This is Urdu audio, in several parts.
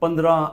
15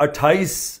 28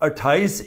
28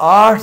8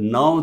9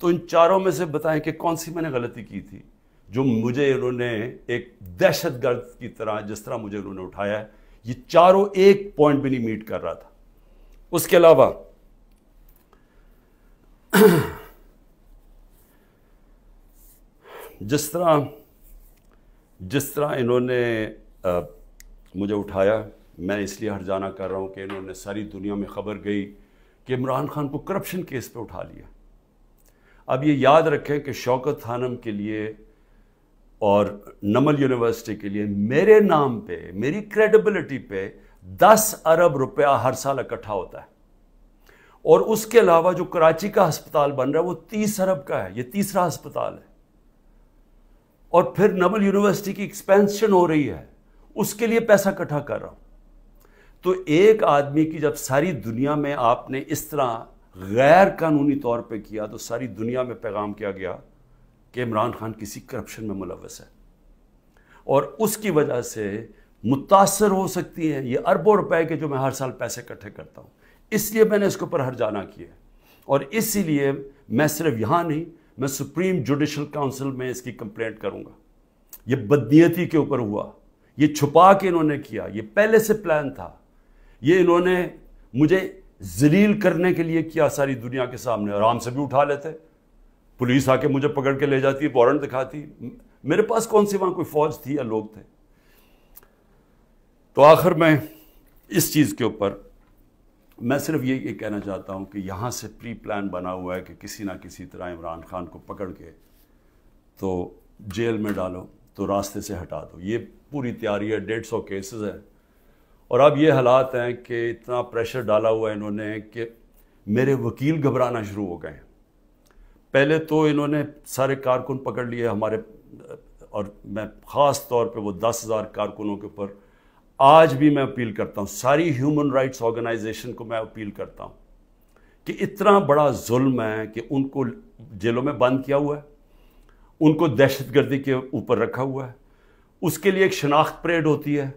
تو ان چاروں میں سے بتائیں کہ کون سی میں نے غلطی کی تھی جو مجھے انہوں نے ایک دہشت گرد کی طرح جس طرح مجھے انہوں نے اٹھایا ہے، یہ چاروں ایک پوائنٹ بھی نہیں میٹ کر رہا تھا۔ اس کے علاوہ جس طرح انہوں نے مجھے اٹھایا، میں اس لیے ہرجانہ کر رہا ہوں کہ انہوں نے ساری دنیا میں خبر گئی کہ عمران خان کو کرپشن کیس پہ اٹھا لیا۔ اب یہ یاد رکھیں کہ شوکت خانم کے لیے اور نمل یونیورسٹی کے لیے میرے نام پہ، میری کریڈیبلٹی پہ 10 ارب روپیہ ہر سال اکٹھا ہوتا ہے، اور اس کے علاوہ جو کراچی کا ہسپتال بن رہا ہے وہ 30 ارب کا ہے، یہ تیسرا ہسپتال ہے، اور پھر نمل یونیورسٹی کی ایکسپینشن ہو رہی ہے، اس کے لیے پیسہ اکٹھا کر رہا ہوں۔ تو ایک آدمی کی جب ساری دنیا میں آپ نے اس طرح غیر قانونی طور پہ کیا تو ساری دنیا میں پیغام کیا گیا کہ عمران خان کسی کرپشن میں ملوث ہے، اور اس کی وجہ سے متاثر ہو سکتی ہیں یہ اربوں روپے کے جو میں ہر سال پیسے اکٹھے کرتا ہوں۔ اس لیے میں نے اس کے اوپر ہرجانہ کیا، اور اسی لیے میں صرف یہاں نہیں، میں سپریم جوڈیشل کاؤنسل میں اس کی کمپلینٹ کروں گا۔ یہ بدنیتی کے اوپر ہوا، یہ چھپا کے انہوں نے کیا، یہ پہلے سے پلان تھا، یہ انہوں نے مجھے ذلیل کرنے کے لیے کیا ساری دنیا کے سامنے۔ آرام سے بھی اٹھا لیتے، پولیس آ کے مجھے پکڑ کے لے جاتی، وارنٹ دکھاتی، میرے پاس کون سی وہاں کوئی فوج تھی یا لوگ تھے۔ تو آخر میں اس چیز کے اوپر میں صرف یہ کہنا چاہتا ہوں کہ یہاں سے پری پلان بنا ہوا ہے کہ کسی نہ کسی طرح عمران خان کو پکڑ کے تو جیل میں ڈالو، تو راستے سے ہٹا دو۔ یہ پوری تیاری ہے، 150 کیسز ہیں، اور اب یہ حالات ہیں کہ اتنا پریشر ڈالا ہوا ہے انہوں نے کہ میرے وکیل گھبرانا شروع ہو گئے ہیں۔ پہلے تو انہوں نے سارے کارکن پکڑ لیے ہمارے، اور میں خاص طور پہ وہ 10,000 کارکنوں کے اوپر آج بھی میں اپیل کرتا ہوں، ساری ہیومن رائٹس آرگنائزیشن کو میں اپیل کرتا ہوں کہ اتنا بڑا ظلم ہے کہ ان کو جیلوں میں بند کیا ہوا ہے، ان کو دہشت گردی کے اوپر رکھا ہوا ہے، اس کے لیے ایک شناخت پریڈ ہوتی ہے،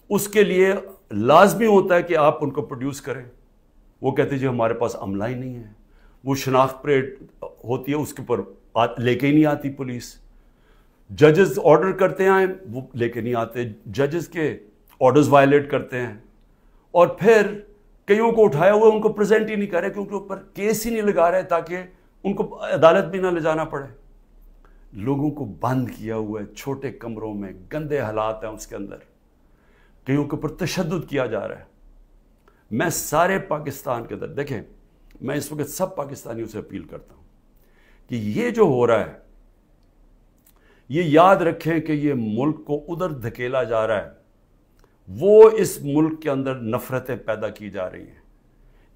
اس کے لیے لازمی ہوتا ہے کہ آپ ان کو پروڈیوس کریں۔ وہ کہتے ہیں جی ہمارے پاس عملہ ہی نہیں ہے، وہ شناخت پریڈ ہوتی ہے، اس کے اوپر لے کے ہی نہیں آتی پولیس۔ ججز آرڈر کرتے ہیں وہ لے کے نہیں آتے، ججز کے آرڈرز وائلیٹ کرتے ہیں، اور پھر کئیوں کو اٹھایا ہوا ان کو پریزنٹ ہی نہیں کر رہے کیونکہ اوپر کیس ہی نہیں لگا رہے تاکہ ان کو عدالت بھی نہ لے جانا پڑے۔ لوگوں کو بند کیا ہوا ہے چھوٹے کمروں میں، گندے حالات ہیں اس کے اندر، کئیوں کے اوپر تشدد کیا جا رہا ہے۔ میں سارے پاکستان کے اندر، دیکھیں میں اس وقت سب پاکستانیوں سے اپیل کرتا ہوں کہ یہ جو ہو رہا ہے یہ یاد رکھیں کہ یہ ملک کو ادھر دھکیلا جا رہا ہے، وہ اس ملک کے اندر نفرتیں پیدا کی جا رہی ہیں،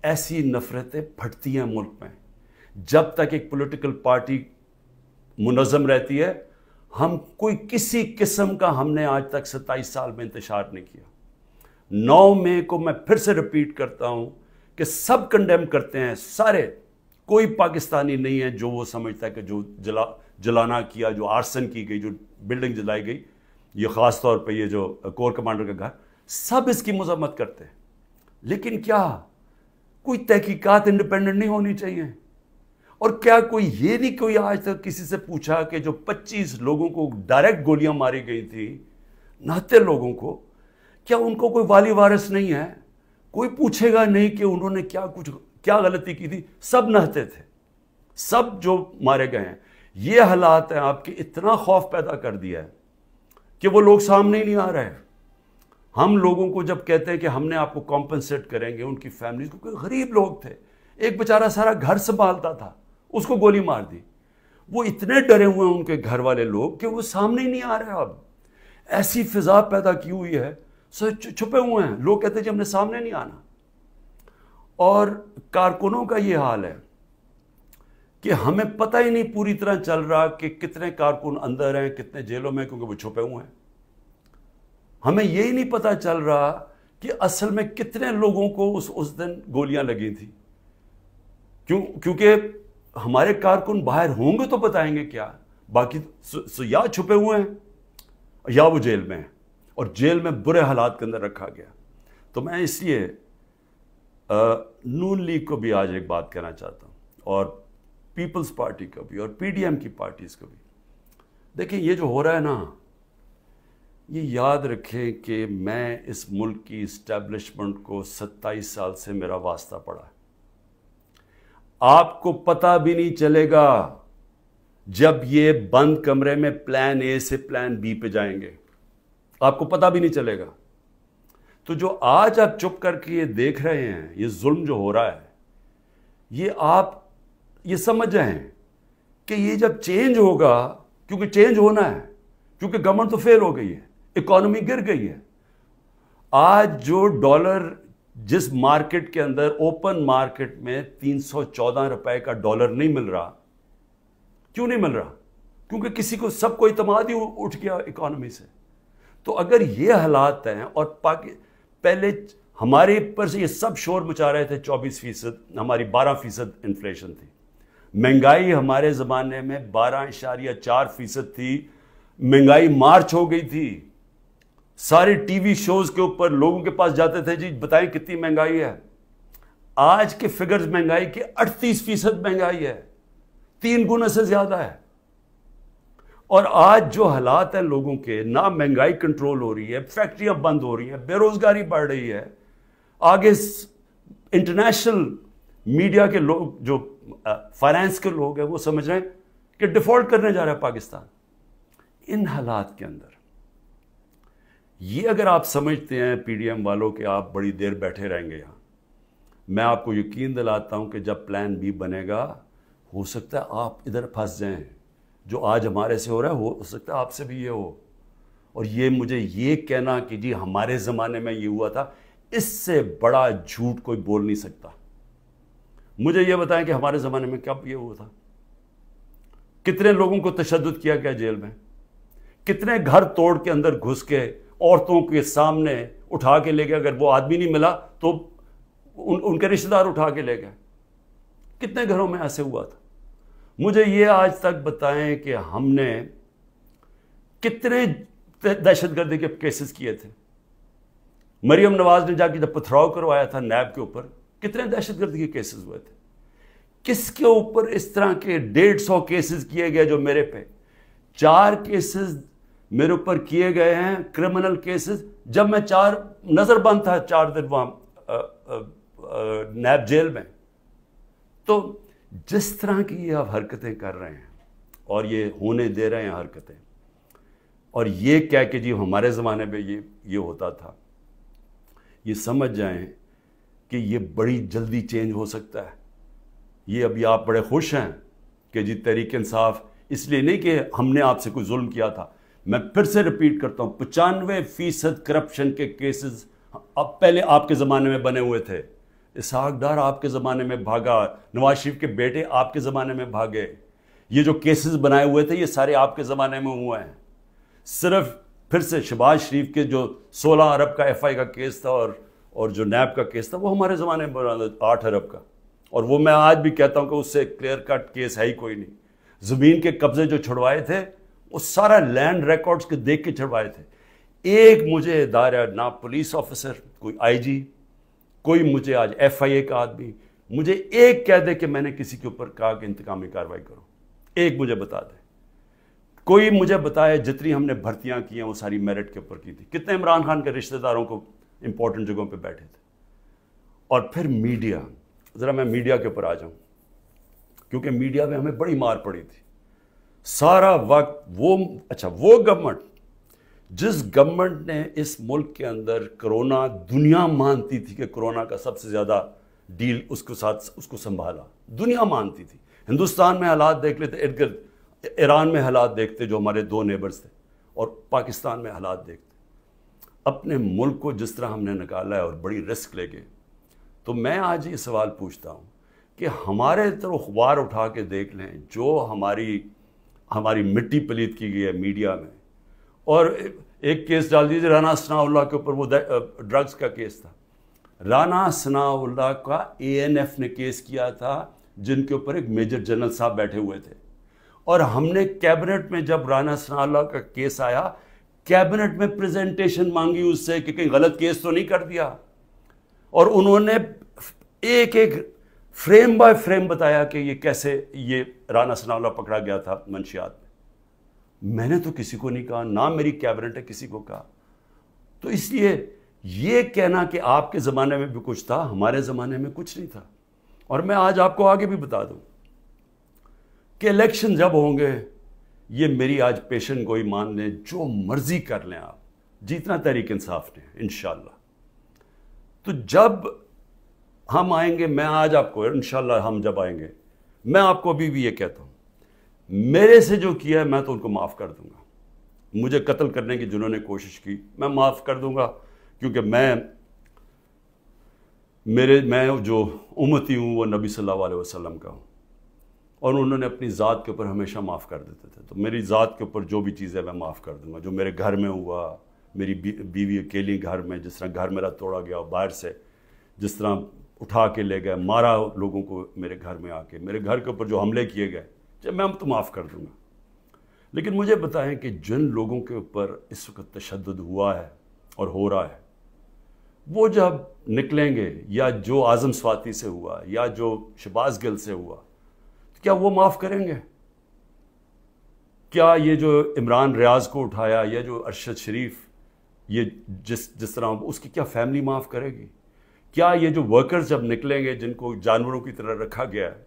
ایسی نفرتیں پھٹتی ہیں ملک میں۔ جب تک ایک پولیٹیکل پارٹی منظم رہتی ہے، ہم کوئی کسی قسم کا ہم نے آج تک 27 سال میں انتشار نہیں کیا۔ 9 مئی کو میں پھر سے ریپیٹ کرتا ہوں کہ سب کنڈیم کرتے ہیں، سارے، کوئی پاکستانی نہیں ہے جو وہ سمجھتا ہے کہ جو جلانا کیا، جو آرسن کی گئی، جو بلڈنگ جلائی گئی، یہ خاص طور پہ یہ جو کور کمانڈر کا گھر، سب اس کی مذمت کرتے ہیں۔ لیکن کیا کوئی تحقیقات انڈیپینڈنٹ نہیں ہونی چاہیے؟ اور کیا کوئی یہ نہیں کوئی آج تک کسی سے پوچھا کہ جو 25 لوگوں کو ڈائریکٹ گولیاں ماری گئی تھی، نہتے لوگوں کو، کیا ان کو کوئی والی وارث نہیں ہے؟ کوئی پوچھے گا نہیں کہ انہوں نے کیا غلطی کی تھی؟ سب نہتے تھے، سب جو مارے گئے ہیں۔ یہ حالات ہیں آپ کے، اتنا خوف پیدا کر دیا ہے کہ وہ لوگ سامنے ہی نہیں آ رہے۔ ہم لوگوں کو جب کہتے ہیں کہ ہم نے آپ کو کمپنسیٹ کریں گے، ان کی فیملیز کو، کوئی غریب لوگ تھے، ایک بیچارہ سارا گھر سنبھالتا تھا، اس کو گولی مار دی، وہ اتنے ڈرے ہوئے ہیں ان کے گھر والے لوگ کہ وہ سامنے ہی نہیں آ رہے۔ اب ایسی فضا پیدا کی ہوئی ہے، چھپے ہوئے ہیں لوگ، کہتے ہیں جی ہم نے سامنے نہیں آنا۔ اور کارکنوں کا یہ حال ہے کہ ہمیں پتہ ہی نہیں پوری طرح چل رہا کہ کتنے کارکن اندر ہیں، کتنے جیلوں میں، کیونکہ وہ چھپے ہوئے ہیں۔ ہمیں یہی نہیں پتہ چل رہا کہ اصل میں کتنے لوگوں کو اس دن گولیاں لگی تھی، کیونکہ ہمارے کارکن باہر ہوں گے تو بتائیں گے کیا، باقی یا چھپے ہوئے ہیں یا وہ جیل میں ہیں، اور جیل میں برے حالات کے اندر رکھا گیا۔ تو میں اس لیے نون لیگ کو بھی آج ایک بات کہنا چاہتا ہوں، اور پیپلز پارٹی کا بھی اور پی ڈی ایم کی پارٹیز کا بھی. دیکھیں یہ جو ہو رہا ہے نا، یہ یاد رکھیں کہ میں اس ملک کی اسٹیبلشمنٹ کو 27 سال سے میرا واسطہ پڑا ہے. آپ کو پتہ بھی نہیں چلے گا جب یہ بند کمرے میں پلان اے سے پلان بی پہ جائیں گے، آپ کو پتہ بھی نہیں چلے گا. تو جو آج آپ چپ کر کے یہ دیکھ رہے ہیں، یہ ظلم جو ہو رہا ہے، یہ آپ یہ سمجھ جائیں کہ یہ جب چینج ہوگا، کیونکہ چینج ہونا ہے، کیونکہ گورنمنٹ تو فیل ہو گئی ہے، اکانومی گر گئی ہے. آج جو ڈالر جس مارکیٹ کے اندر اوپن مارکیٹ میں 314 روپے کا ڈالر نہیں مل رہا، کیوں نہیں مل رہا؟ کیونکہ کسی کو سب کو اعتماد ہی اٹھ گیا اکانومی سے. تو اگر یہ حالات ہیں اور پہلے ہمارے پر سے یہ سب شور مچا رہے تھے 24%، ہماری 12% انفلیشن تھی. مہنگائی ہمارے زمانے میں 12.4% تھی. مہنگائی مارچ ہو گئی تھی. سارے ٹی وی شوز کے اوپر لوگوں کے پاس جاتے تھے، جی بتائیں کتنی مہنگائی ہے. آج کے فگرز مہنگائی کے 38% مہنگائی ہے، 3 گنا سے زیادہ ہے. اور آج جو حالات ہیں لوگوں کے، نہ مہنگائی کنٹرول ہو رہی ہے، فیکٹریاں بند ہو رہی ہیں، بے روزگاری بڑھ رہی ہے. آگے انٹرنیشنل میڈیا کے لوگ، جو فائنانس کے لوگ ہیں، وہ سمجھ رہے ہیں کہ ڈیفالٹ کرنے جا رہا ہے پاکستان. ان حالات کے اندر یہ اگر آپ سمجھتے ہیں پی ڈی ایم والوں کہ آپ بڑی دیر بیٹھے رہیں گے یہاں، میں آپ کو یقین دلاتا ہوں کہ جب پلان بی بنے گا، ہو سکتا ہے آپ ادھر پھنس جائیں. جو آج ہمارے سے ہو رہا ہے ہو سکتا ہے آپ سے بھی یہ ہو. اور یہ مجھے یہ کہنا کہ جی ہمارے زمانے میں یہ ہوا تھا، اس سے بڑا جھوٹ کوئی بول نہیں سکتا. مجھے یہ بتائیں کہ ہمارے زمانے میں کب یہ ہوا تھا؟ کتنے لوگوں کو تشدد کیا گیا جیل میں؟ کتنے گھر توڑ کے اندر گھس کے عورتوں کے سامنے اٹھا کے لے گئے؟ اگر وہ آدمی نہیں ملا تو ان کے رشتہ دار اٹھا کے لے گئے. کتنے گھروں میں ایسے ہوا تھا؟ مجھے یہ آج تک بتائیں کہ ہم نے کتنے دہشت گردی کے کیسز کیے تھے. مریم نواز نے جا کے جب پتھراؤ کروایا تھا نیب کے اوپر، کتنے دہشت گردی کے کیسز ہوئے تھے. کس کے اوپر اس طرح کے 150 کیسز کیے گئے جو میرے پہ 4 کیسز میرے اوپر کیے گئے ہیں، کرمنل کیسز، جب میں نظر بند تھا 4 دن وہاں نیب جیل میں. تو جس طرح کی یہ آپ حرکتیں کر رہے ہیں اور یہ ہونے دے رہے ہیں حرکتیں، اور یہ کہہ کہ جی ہمارے زمانے میں یہ ہوتا تھا، یہ سمجھ جائیں کہ یہ بڑی جلدی چینج ہو سکتا ہے. یہ ابھی آپ بڑے خوش ہیں کہ جی تحریک انصاف، اس لیے نہیں کہ ہم نے آپ سے کوئی ظلم کیا تھا. میں پھر سے ریپیٹ کرتا ہوں، 95% کرپشن کے کیسز اب پہلے آپ کے زمانے میں بنے ہوئے تھے. اسحاق ڈار آپ کے زمانے میں بھاگا، نواز شریف کے بیٹے آپ کے زمانے میں بھاگے. یہ جو کیسز بنائے ہوئے تھے یہ سارے آپ کے زمانے میں ہوئے ہیں. صرف پھر سے شہباز شریف کے جو 16 ارب کا ایف آئی کا کیس تھا اور جو نیب کا کیس تھا، وہ ہمارے زمانے میں بنا 8 ارب کا. اور وہ میں آج بھی کہتا ہوں کہ اس سے کلیئر کٹ کیس ہے ہی کوئی نہیں. زمین کے قبضے جو چھڑوائے تھے وہ سارا لینڈ ریکارڈز کے دیکھ کے چھڑوائے تھے. ایک مجھے ادارہ، نہ پولیس آفیسر، کوئی آئی جی، کوئی مجھے آج ایف آئی اے کا آدمی مجھے ایک کہہ دے کہ میں نے کسی کے اوپر کہا کہ انتقامی کارروائی کرو، ایک مجھے بتا دے. کوئی مجھے بتائے جتنی ہم نے بھرتیاں کی ہیں وہ ساری میرٹ کے اوپر کی تھی. کتنے عمران خان کے رشتہ داروں کو امپورٹنٹ جگہوں پہ بیٹھے تھے. اور پھر میڈیا، ذرا میں میڈیا کے اوپر آ جاؤں، کیونکہ میڈیا میں ہمیں بڑی مار پڑی تھی سارا وقت. وہ گورنمنٹ، جس گورنمنٹ نے اس ملک کے اندر کرونا، دنیا مانتی تھی کہ کرونا کا سب سے زیادہ ڈیل اس کو سنبھالا، دنیا مانتی تھی. ہندوستان میں حالات دیکھ لیتے، ارد گرد ایران میں حالات دیکھتے جو ہمارے 2 نیبرز تھے، اور پاکستان میں حالات دیکھتے. اپنے ملک کو جس طرح ہم نے نکالا ہے اور بڑی رسک لے کے، تو میں آج یہ سوال پوچھتا ہوں کہ ہمارے طرف اخبار اٹھا کے دیکھ لیں، جو ہماری مٹی پلیت کی گئی ہے میڈیا میں. اور ایک کیس ڈال دیجیے رانا ثناء اللہ کے اوپر، وہ ڈرگز کا کیس تھا. رانا ثناء اللہ کا اے این ایف نے کیس کیا تھا، جن کے اوپر ایک میجر جنرل صاحب بیٹھے ہوئے تھے. اور ہم نے کیبنٹ میں جب رانا ثناء اللہ کا کیس آیا، کیبنٹ میں پریزنٹیشن مانگی اس سے کہ کہیں غلط کیس تو نہیں کر دیا. اور انہوں نے ایک فریم بائی فریم بتایا کہ یہ کیسے یہ رانا ثناء اللہ پکڑا گیا تھا منشیات میں نے تو کسی کو نہیں کہا، نہ میری کیبنٹ نے کسی کو کہا. تو اس لیے یہ کہنا کہ آپ کے زمانے میں بھی کچھ تھا، ہمارے زمانے میں کچھ نہیں تھا. اور میں آج آپ کو آگے بھی بتا دوں کہ الیکشن جب ہوں گے، یہ میری آج پیشن گوئی مان لیں، جو مرضی کر لیں آپ، جتنا تحریک انصاف نے انشاءاللہ. تو جب ہم آئیں گے، میں آج آپ کو انشاءاللہ ہم جب آئیں گے، میں آپ کو ابھی بھی یہ کہتا ہوں، میرے سے جو کیا ہے میں تو ان کو معاف کر دوں گا. مجھے قتل کرنے کی جنہوں نے کوشش کی میں معاف کر دوں گا، کیونکہ میں جو امتی ہوں وہ نبی صلی اللہ علیہ وسلم کا ہوں، اور انہوں نے اپنی ذات کے اوپر ہمیشہ معاف کر دیتے تھے. تو میری ذات کے اوپر جو بھی چیزیں میں معاف کر دوں گا. جو میرے گھر میں ہوا، میری بیوی اکیلی گھر میں، جس طرح گھر میرا توڑا گیا باہر سے، جس طرح اٹھا کے لے گئے، مارا لوگوں کو میرے گھر میں آ کے، میرے گھر کے اوپر جو حملے کیے گئے، جب میں تو معاف کر دوں گا. لیکن مجھے بتائیں کہ جن لوگوں کے اوپر اس وقت تشدد ہوا ہے اور ہو رہا ہے، وہ جب نکلیں گے، یا جو اعظم سواتی سے ہوا، یا جو شہباز گل سے ہوا، تو کیا وہ معاف کریں گے؟ کیا یہ جو عمران ریاض کو اٹھایا، یا جو ارشد شریف، یہ جس طرح اس کی کیا فیملی معاف کرے گی؟ کیا یہ جو ورکرز جب نکلیں گے جن کو جانوروں کی طرح رکھا گیا ہے،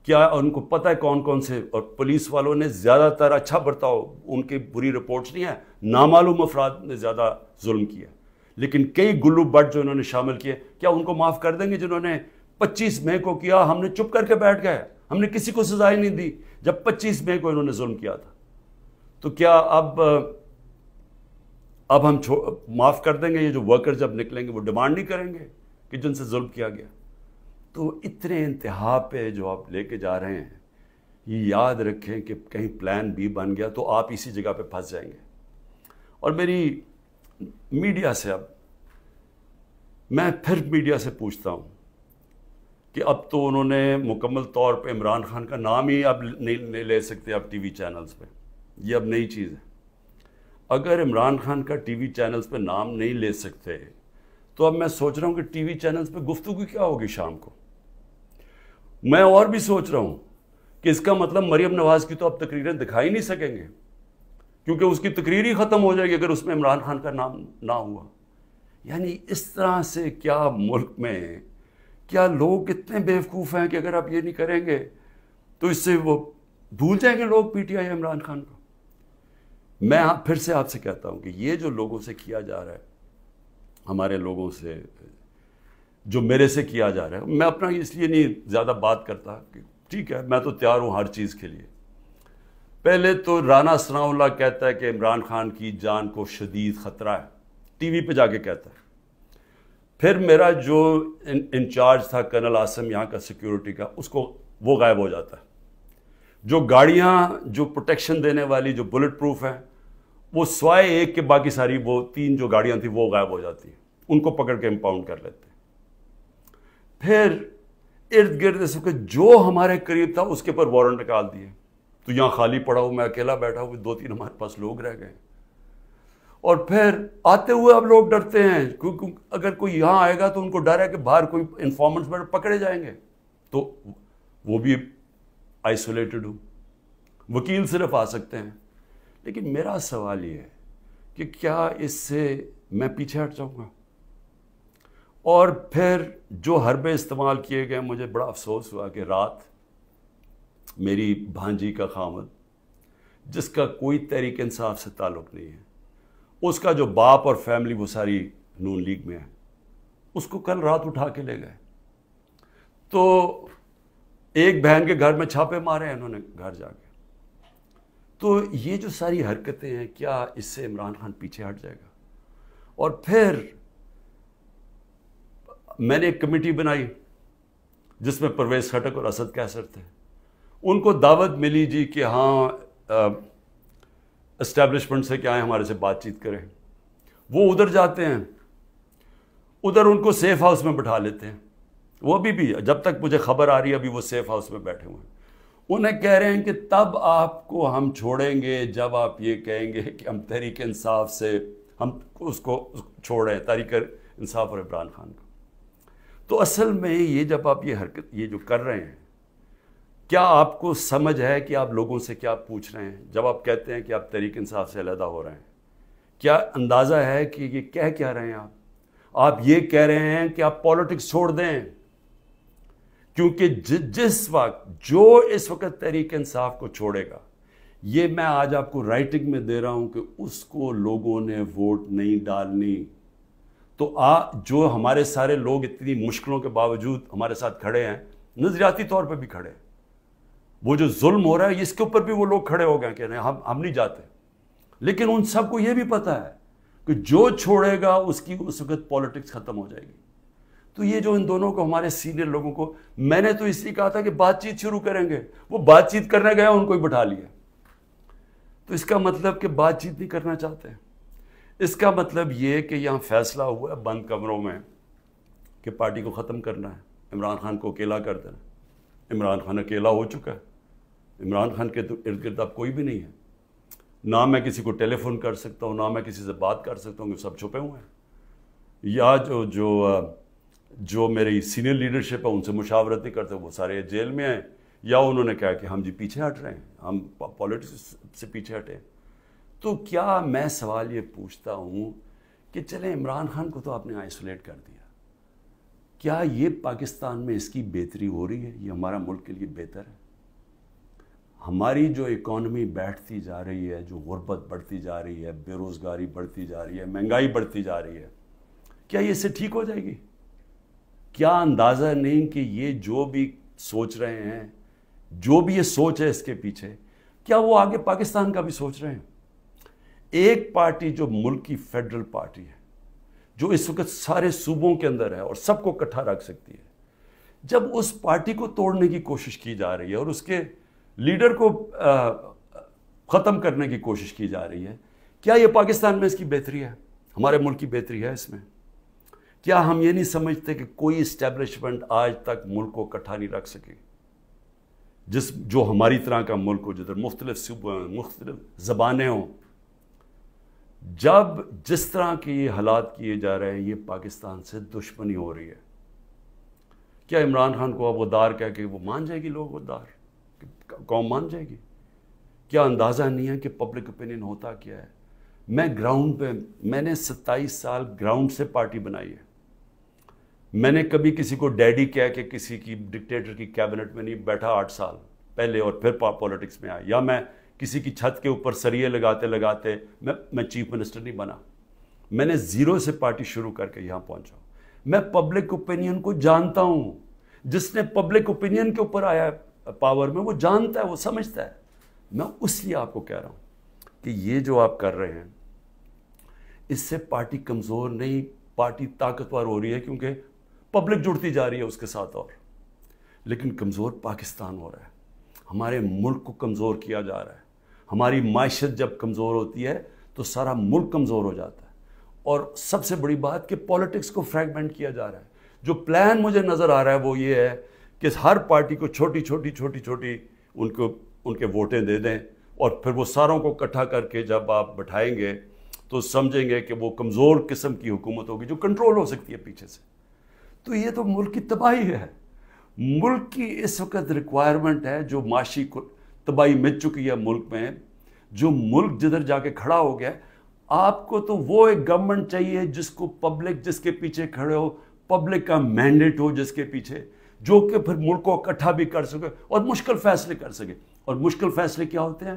کیا ان کو پتہ ہے کون کون سے؟ اور پولیس والوں نے زیادہ تر اچھا برتاؤ، ان کی بری رپورٹس نہیں ہیں، نامعلوم افراد نے زیادہ ظلم کیا، لیکن کئی گلو بٹ جو انہوں نے شامل کیے، کیا ان کو معاف کر دیں گے؟ جنہوں نے 25 مئی کو کیا، ہم نے چپ کر کے بیٹھ گئے، ہم نے کسی کو سزا ہی نہیں دی جب 25 مئی کو انہوں نے ظلم کیا تھا. تو کیا اب ہم معاف کر دیں گے؟ یہ جو ورکر جب نکلیں گے وہ ڈیمانڈ نہیں کریں گے کہ جن سے ظلم کیا گیا؟ تو اتنے انتہا پہ جو آپ لے کے جا رہے ہیں، یہ یاد رکھیں کہ کہیں پلان بی بن گیا تو آپ اسی جگہ پہ پھنس جائیں گے. اور میری میڈیا سے میں پھر میڈیا سے پوچھتا ہوں کہ اب تو انہوں نے مکمل طور پہ عمران خان کا نام ہی اب نہیں لے سکتے اب ٹی وی چینلز پہ، یہ اب نئی چیز ہے. اگر عمران خان کا ٹی وی چینلز پہ نام نہیں لے سکتے تو اب میں سوچ رہا ہوں کہ ٹی وی چینلز پہ گفتگو کیا ہوگی شام کو. میں اور بھی سوچ رہا ہوں کہ اس کا مطلب مریم نواز کی تو اب تقریریں دکھائی نہیں سکیں گے، کیونکہ اس کی تقریر ہی ختم ہو جائے گی اگر اس میں عمران خان کا نام نہ ہوا. یعنی اس طرح سے کیا ملک میں کیا لوگ اتنے بیوقوف ہیں کہ اگر آپ یہ نہیں کریں گے تو اس سے وہ بھول جائیں گے لوگ P T I Imran Khan کو. میں پھر سے آپ سے کہتا ہوں کہ یہ جو لوگوں سے کیا جا رہا ہے، ہمارے لوگوں سے جو میرے سے کیا جا رہا ہے، میں اپنا اس لیے نہیں زیادہ بات کرتا کہ ٹھیک ہے میں تو تیار ہوں ہر چیز کے لیے. پہلے تو رانا ثناء اللہ کہتا ہے کہ عمران خان کی جان کو شدید خطرہ ہے، ٹی وی پہ جا کے کہتا ہے. پھر میرا جو انچارج تھا کرنل عاصم یہاں کا سیکیورٹی کا، وہ غائب ہو جاتا ہے. جو گاڑیاں جو پروٹیکشن دینے والی جو بلٹ پروف ہیں، وہ سوائے ایک کے باقی ساری وہ 3 جو گاڑیاں تھیں وہ غائب ہو جاتی ہیں، ان کو پکڑ کے امپاؤنڈ کر لیتے ہیں. پھر ارد گرد اس وقت جو ہمارے قریب تھا اس کے پر وارنٹ نکال دیے. تو یہاں خالی پڑا ہوں، میں اکیلا بیٹھا ہوں، 2-3 ہمارے پاس لوگ رہ گئے. اور پھر آتے ہوئے اب لوگ ڈرتے ہیں کیونکہ اگر کوئی یہاں آئے گا تو ان کو ڈر ہے کہ باہر کوئی انفارمنٹس پکڑے جائیں گے، تو وہ بھی آئسولیٹڈ ہوں، وکیل صرف آ سکتے ہیں. لیکن میرا سوال یہ ہے کہ کیا اس سے میں پیچھے ہٹ جاؤں گا؟ اور پھر جو حربے استعمال کیے گئے، مجھے بڑا افسوس ہوا کہ رات میری بھانجی کا خامد، جس کا کوئی تحریک انصاف سے تعلق نہیں ہے، اس کا جو باپ اور فیملی وہ ساری نون لیگ میں ہے، اس کو کل رات اٹھا کے لے گئے. تو ایک بہن کے گھر میں چھاپے مارے ہیں انہوں نے گھر جا کے. تو یہ جو ساری حرکتیں ہیں، کیا اس سے عمران خان پیچھے ہٹ جائے گا؟ اور پھر میں نے ایک کمیٹی بنائی جس میں پرویز خٹک اور اسد کیسر تھے. ان کو دعوت ملی جی کہ ہاں اسٹیبلشمنٹ سے کیا ہے ہمارے سے بات چیت کریں. وہ ادھر جاتے ہیں، ادھر ان کو سیف ہاؤس میں بٹھا لیتے ہیں. وہ ابھی بھی جب تک مجھے خبر آ رہی ہے ابھی وہ سیف ہاؤس میں بیٹھے ہوئے ہیں. انہیں کہہ رہے ہیں کہ تب آپ کو ہم چھوڑیں گے جب آپ یہ کہیں گے کہ ہم تحریک انصاف سے ہم اس کو چھوڑیں، تحریک انصاف اور عمران خان کو. تو اصل میں یہ جب آپ یہ حرکت یہ جو کر رہے ہیں، کیا آپ کو سمجھ ہے کہ آپ لوگوں سے کیا پوچھ رہے ہیں جب آپ کہتے ہیں کہ آپ تحریک انصاف سے علیحدہ ہو رہے ہیں؟ کیا اندازہ ہے کہ یہ کہہ کیا رہے ہیں آپ یہ کہہ رہے ہیں کہ آپ پالیٹکس چھوڑ دیں، کیونکہ جس وقت جو اس وقت تحریک انصاف کو چھوڑے گا، یہ میں آج آپ کو رائٹنگ میں دے رہا ہوں کہ اس کو لوگوں نے ووٹ نہیں ڈالنی، تو جو ہمارے سارے لوگ اتنی مشکلوں کے باوجود ہمارے ساتھ کھڑے ہیں، نظریاتی طور پہ بھی کھڑے ہیں، وہ جو ظلم ہو رہا ہے اس کے اوپر بھی وہ لوگ کھڑے ہو گئے کہ نہیں ہم نہیں جاتے، لیکن ان سب کو یہ بھی پتا ہے کہ جو چھوڑے گا اس کی اس وقت پالیٹکس ختم ہو جائے گی۔ تو یہ جو ان دونوں کو، ہمارے سینئر لوگوں کو، میں نے تو اس لیے کہا تھا کہ بات چیت شروع کریں گے، وہ بات چیت کرنے گئے ان کو ہی بٹھا لیا، تو اس کا مطلب کہ بات چیت نہیں کرنا چاہتے۔ اس کا مطلب یہ کہ یہاں فیصلہ ہوا ہے بند کمروں میں کہ پارٹی کو ختم کرنا ہے، عمران خان کو اکیلا کر دینا۔ عمران خان اکیلا ہو چکا ہے، عمران خان کے تو ارد گرد اب کوئی بھی نہیں ہے، نہ میں کسی کو ٹیلی فون کر سکتا ہوں، نہ میں کسی سے بات کر سکتا ہوں، کہ سب چھپے ہوئے ہیں، یا جو میری سینئر لیڈرشپ ہے ان سے مشاورت نہیں کرتے، وہ سارے جیل میں ہیں، یا انہوں نے کہا کہ ہم جی پیچھے ہٹ رہے ہیں، ہم پالیٹکس سے پیچھے ہٹے۔ تو کیا میں سوال یہ پوچھتا ہوں کہ چلیں عمران خان کو تو آپ نے آئسولیٹ کر دیا، کیا یہ پاکستان میں اس کی بہتری ہو رہی ہے؟ یہ ہمارا ملک کے لیے بہتر ہے؟ ہماری جو اکانومی بیٹھتی جا رہی ہے، جو غربت بڑھتی جا رہی ہے، بے روزگاری بڑھتی جا رہی ہے، مہنگائی بڑھتی جا رہی ہے، کیا یہ اس سے ٹھیک ہو جائے گی؟ کیا اندازہ نہیں کہ یہ جو بھی سوچ رہے ہیں، جو بھی یہ سوچ ہے اس کے پیچھے، کیا وہ آگے پاکستان کا بھی سوچ رہے ہیں؟ ایک پارٹی جو ملک کی فیڈرل پارٹی ہے، جو اس وقت سارے صوبوں کے اندر ہے اور سب کو اکٹھا رکھ سکتی ہے، جب اس پارٹی کو توڑنے کی کوشش کی جا رہی ہے اور اس کے لیڈر کو ختم کرنے کی کوشش کی جا رہی ہے، کیا یہ پاکستان میں اس کی بہتری ہے؟ ہمارے ملک کی بہتری ہے اس میں؟ کیا ہم یہ نہیں سمجھتے کہ کوئی اسٹیبلشمنٹ آج تک ملک کو اکٹھا نہیں رکھ سکی، جو ہماری طرح کا ملک ہو، جدھر مختلف صوبے ہوں، مختلف زبانیں ہوں؟ جب جس طرح کے یہ حالات کیے جا رہے ہیں، یہ پاکستان سے دشمنی ہو رہی ہے، کیا عمران خان کو اب غدار کہہ کے وہ مان جائے گی؟ لوگ غدار قوم مان جائے گی؟ کیا اندازہ نہیں ہے کہ پبلک اوپینین ہوتا کیا ہے؟ میں گراؤنڈ پہ، میں نے 27 سال گراؤنڈ سے پارٹی بنائی ہے، میں نے کبھی کسی کو ڈیڈی کہہ کے کسی کی ڈکٹیٹر کی کیبنٹ میں نہیں بیٹھا 8 سال پہلے اور پھر پالیٹکس میں آیا، یا میں کسی کی چھت کے اوپر سریے لگاتے لگاتے میں چیف منسٹر نہیں بنا، میں نے زیرو سے پارٹی شروع کر کے یہاں پہنچا۔ میں پبلک اوپینین کو جانتا ہوں، جس نے پبلک اوپینین کے اوپر آیا پاور میں، وہ جانتا ہے، وہ سمجھتا ہے۔ میں اس لیے آپ کو کہہ رہا ہوں کہ یہ جو آپ کر رہے ہیں، اس سے پارٹی کمزور نہیں، پارٹی طاقتور ہو رہی ہے، کیونکہ پبلک جڑتی جا رہی ہے اس کے ساتھ، اور لیکن کمزور پاکستان ہو رہا ہے، ہمارے ملک کو کمزور کیا جا رہا ہے۔ ہماری معیشت جب کمزور ہوتی ہے تو سارا ملک کمزور ہو جاتا ہے، اور سب سے بڑی بات کہ پالیٹکس کو فریگمنٹ کیا جا رہا ہے۔ جو پلان مجھے نظر آ رہا ہے وہ یہ ہے کہ ہر پارٹی کو چھوٹی چھوٹی ان کے ووٹیں دے دیں، اور پھر وہ ساروں کو اکٹھا کر کے جب آپ بٹھائیں گے تو سمجھیں گے کہ وہ کمزور قسم کی حکومت ہوگی جو کنٹرول ہو سکتی ہے پیچھے سے۔ تو یہ تو ملک کی تباہی ہے، ملک کی اس وقت ریکوائرمنٹ ہے، جو معاشی تباہی مچ چکی ہے ملک میں، جو ملک جدھر جا کے کھڑا ہو گیا۔ آپ کو تو وہ ایک گورنمنٹ چاہیے جس کو پبلک، جس کے پیچھے کھڑے ہو، پبلک کا مینڈیٹ ہو جس کے پیچھے، جو کہ پھر ملک کو اکٹھا بھی کر سکے اور مشکل فیصلے کر سکے۔ اور مشکل فیصلے کیا ہوتے ہیں؟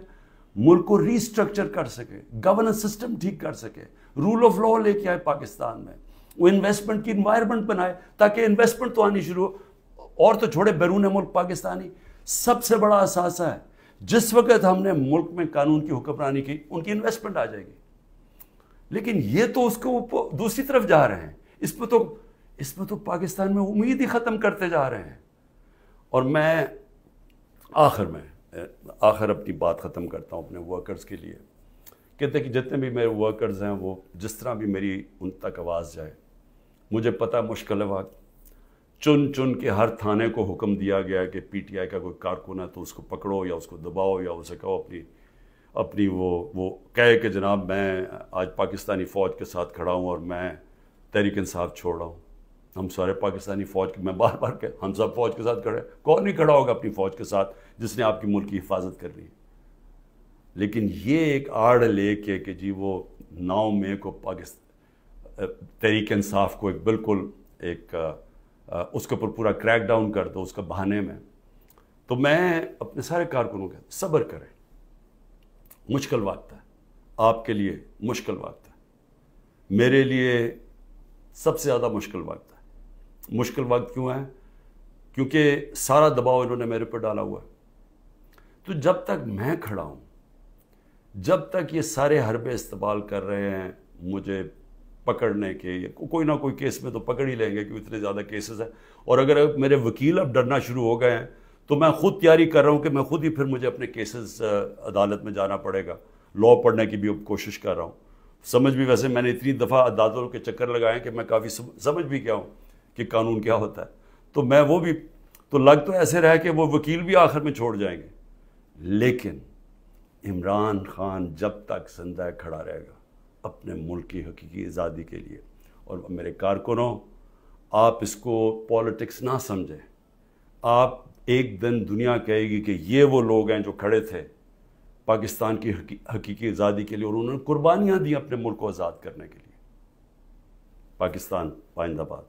ملک کو ری اسٹرکچر کر سکے، گورننس سسٹم ٹھیک کر سکے، رول آف لا لے کے آئے پاکستان میں، وہ انویسٹمنٹ کی انوائرمنٹ بنائے تاکہ انویسٹمنٹ تو آنی شروع ہو، اور تو چھوڑے بیرون ملک پاکستانی سب سے بڑا اثاثہ ہے۔ جس وقت ہم نے ملک میں قانون کی حکمرانی کی، ان کی انویسٹمنٹ آ جائے گی، لیکن یہ تو اس کو دوسری طرف جا رہے ہیں، اس میں تو پاکستان میں امید ہی ختم کرتے جا رہے ہیں۔ اور میں آخر اپنی بات ختم کرتا ہوں اپنے ورکرز کے لیے، کہتے ہیں کہ جتنے بھی میرے ورکرز ہیں، وہ جس طرح بھی میری ان تک آواز جائے، مجھے پتہ مشکل ہے وقت، چن کے ہر تھانے کو حکم دیا گیا کہ پی ٹی آئی کا کوئی کارکن ہے تو اس کو پکڑو یا اس کو دباؤ یا اسے کہو اپنی وہ کہے کہ جناب میں آج پاکستانی فوج کے ساتھ کھڑا ہوں اور میں تحریک انصاف چھوڑ رہا ہوں۔ ہم سارے پاکستانی فوج کے، میں بار بار کہ ہم سب فوج کے ساتھ کھڑے، کون نہیں کھڑا ہوگا اپنی فوج کے ساتھ جس نے آپ کی ملک کی حفاظت کرنی ہے؟ لیکن یہ ایک آڑ لے کے کہ جی وہ 9 مئی کو تحریک انصاف کو ایک بالکل ایک اس کے اوپر پورا کریک ڈاؤن کر دو اس کا بہانے میں، تو میں اپنے سارے کارکنوں کے صبر کریں، مشکل وقت ہے، آپ کے لیے مشکل وقت ہے، میرے لیے سب سے زیادہ مشکل وقت ہے۔ مشکل وقت کیوں ہے؟ کیونکہ سارا دباؤ انہوں نے میرے پر ڈالا ہوا ہے۔ تو جب تک میں کھڑا ہوں، جب تک یہ سارے حربے استعمال کر رہے ہیں مجھے پکڑنے کے، کوئی نہ کوئی کیس میں تو پکڑ ہی لیں گے کیونکہ اتنے زیادہ کیسز ہیں، اور اگر میرے وکیل اب ڈرنا شروع ہو گئے ہیں تو میں خود تیاری کر رہا ہوں کہ میں خود ہی پھر مجھے اپنے کیسز عدالت میں جانا پڑے گا، لا پڑھنے کی بھی اب کوشش کر رہا ہوں۔ سمجھ بھی، ویسے میں نے اتنی دفعہ عدالتوں کے چکر لگائے ہیں کہ میں کافی سمجھ بھی گیا ہوں کہ قانون کیا ہوتا ہے، تو میں وہ بھی تو لگ تو ایسے رہا کہ وہ وکیل بھی آخر میں چھوڑ جائیں گے، لیکن عمران خان جب تک زندہ کھڑا رہے گا اپنے ملک کی حقیقی آزادی کے لیے۔ اور میرے کارکنوں، آپ اس کو پالیٹکس نہ سمجھیں، آپ ایک دن دنیا کہے گی کہ یہ وہ لوگ ہیں جو کھڑے تھے پاکستان کی حقیقی آزادی کے لیے اور انہوں نے قربانیاں دی اپنے ملک کو آزاد کرنے کے لیے۔ پاکستان پائندہ باد۔